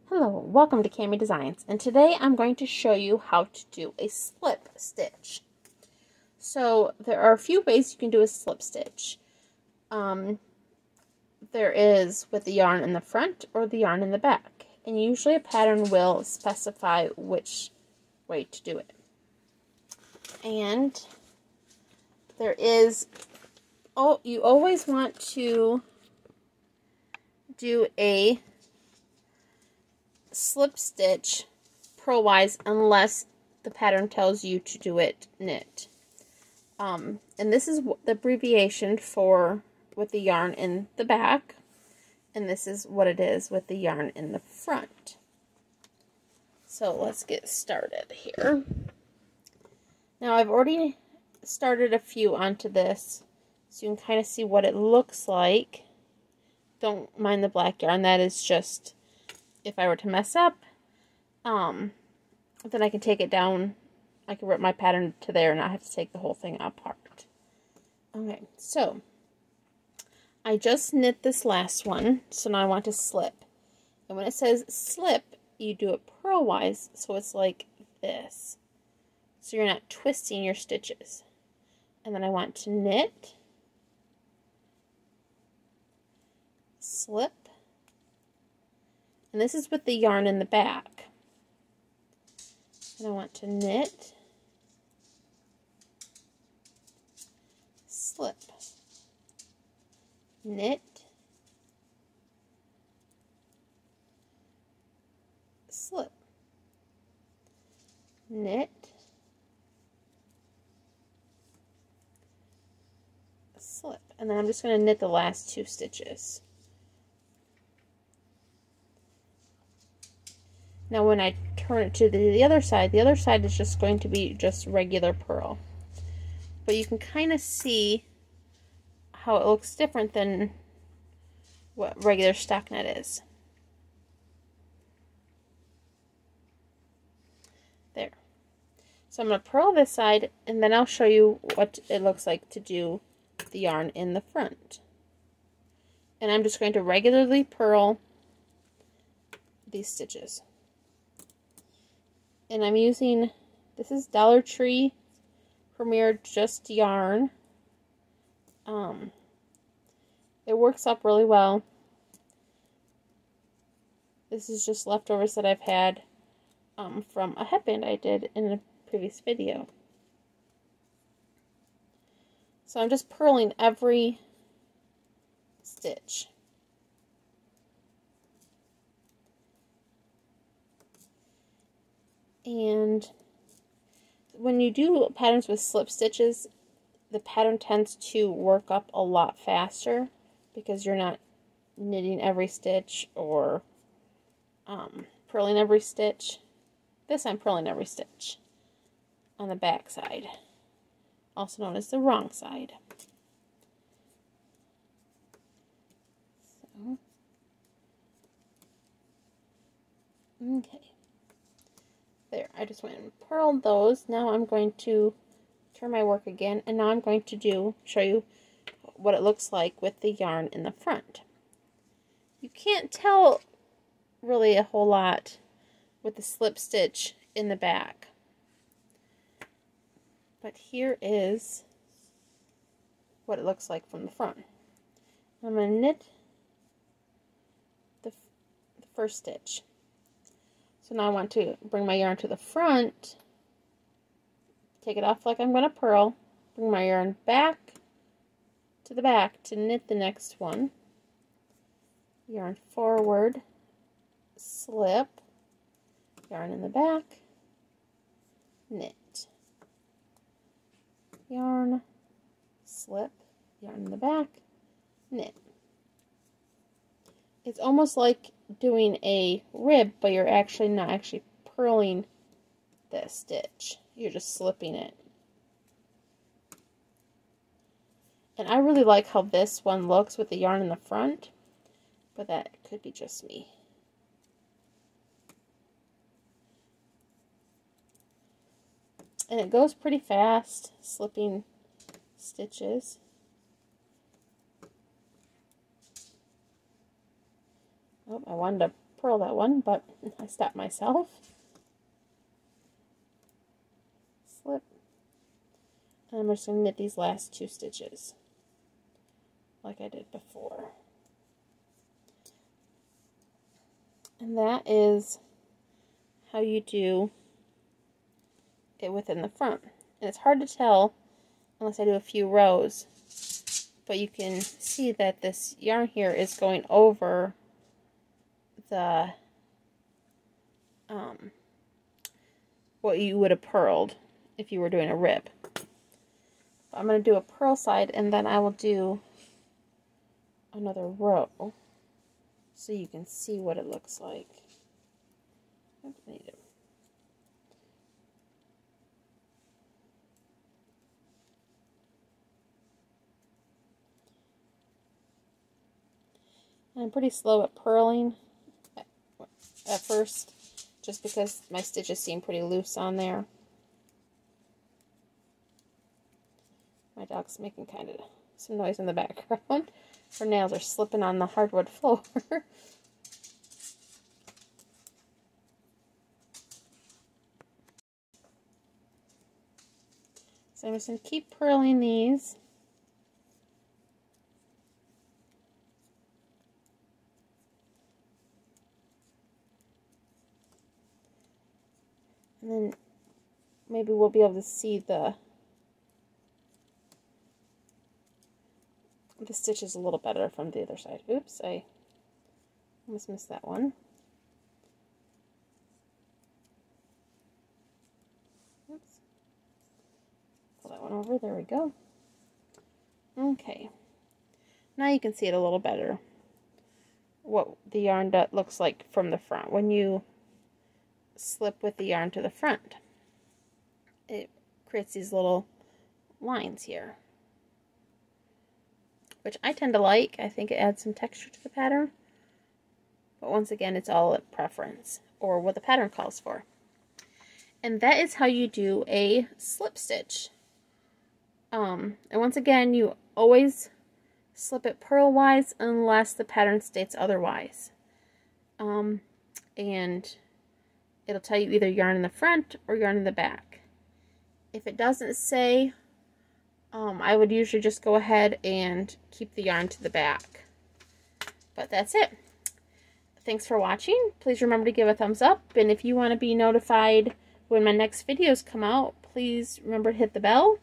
Hello, welcome to Cami Designs, and today I'm going to show you how to do a slip stitch. So there are a few ways you can do a slip stitch. There is with the yarn in the front or the yarn in the back, and usually a pattern will specify which way to do it. And there is, you always want to do a slip stitch purlwise unless the pattern tells you to do it knit. And this is the abbreviation for with the yarn in the back, and this is what it is with the yarn in the front. So let's get started here. Now I've already started a few onto this, so you can kind of see what it looks like. Don't mind the black yarn, that is just if I were to mess up, then I can take it down. I can rip my pattern to there and not have to take the whole thing apart. Okay, so I just knit this last one, so now I want to slip. And when it says slip, you do it purlwise, so it's like this. So you're not twisting your stitches. And then I want to knit, slip, and this is with the yarn in the back. And I want to knit, slip, knit, slip, knit, slip. And then I'm just going to knit the last two stitches. Now when I turn it to the other side is just going to be just regular purl. But you can kind of see how it looks different than what regular stockinette is. There. So I'm going to purl this side, and then I'll show you what it looks like to do the yarn in the front. And I'm just going to regularly purl these stitches. And I'm using, this is Dollar Tree Premier Just Yarn. It works up really well. This is just leftovers that I've had from a headband I did in a previous video. So I'm just purling every stitch. And when you do patterns with slip stitches, the pattern tends to work up a lot faster because you're not knitting every stitch or purling every stitch. This I'm purling every stitch on the back side, also known as the wrong side. So, okay. There, I just went and purled those. Now I'm going to turn my work again, and now I'm going to show you what it looks like with the yarn in the front. You can't tell really a whole lot with the slip stitch in the back. But here is what it looks like from the front. I'm going to knit the first stitch. So now I want to bring my yarn to the front, take it off like I'm going to purl, bring my yarn back to the back to knit the next one, yarn forward, slip, yarn in the back, knit, yarn, slip, yarn in the back, knit. It's almost like doing a rib, but you're actually not actually purling the stitch. You're just slipping it. And I really like how this one looks with the yarn in the front, but that could be just me. And it goes pretty fast, slipping stitches. Oh, I wanted to purl that one, but I stopped myself. Slip. And I'm just going to knit these last 2 stitches like I did before. And that is how you do it within the front. And it's hard to tell unless I do a few rows, but you can see that this yarn here is going over the what you would have purled if you were doing a rib. I'm going to do a purl side, and then I will do another row so you can see what it looks like. Oops, I need to. I'm pretty slow at purling at first, just because my stitches seem pretty loose on there. My dog's making kind of some noise in the background. Her nails are slipping on the hardwood floor. So I'm just going to keep purling these. And then maybe we'll be able to see the stitches a little better from the other side. Oops, I almost missed that one. Oops. Pull that one over. There we go. Okay. Now you can see it a little better, what the yarn looks like from the front. When you slip with the yarn to the front, it creates these little lines here, which I tend to like. I think it adds some texture to the pattern. But once again, it's all at preference, or what the pattern calls for. And that is how you do a slip stitch. And once again, you always slip it purl-wise unless the pattern states otherwise. And it'll tell you either yarn in the front or yarn in the back. If it doesn't say, I would usually just go ahead and keep the yarn to the back. But that's it. Thanks for watching. Please remember to give a thumbs up. And if you want to be notified when my next videos come out, please remember to hit the bell.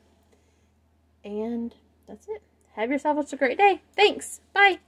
And that's it. Have yourself a great day. Thanks. Bye.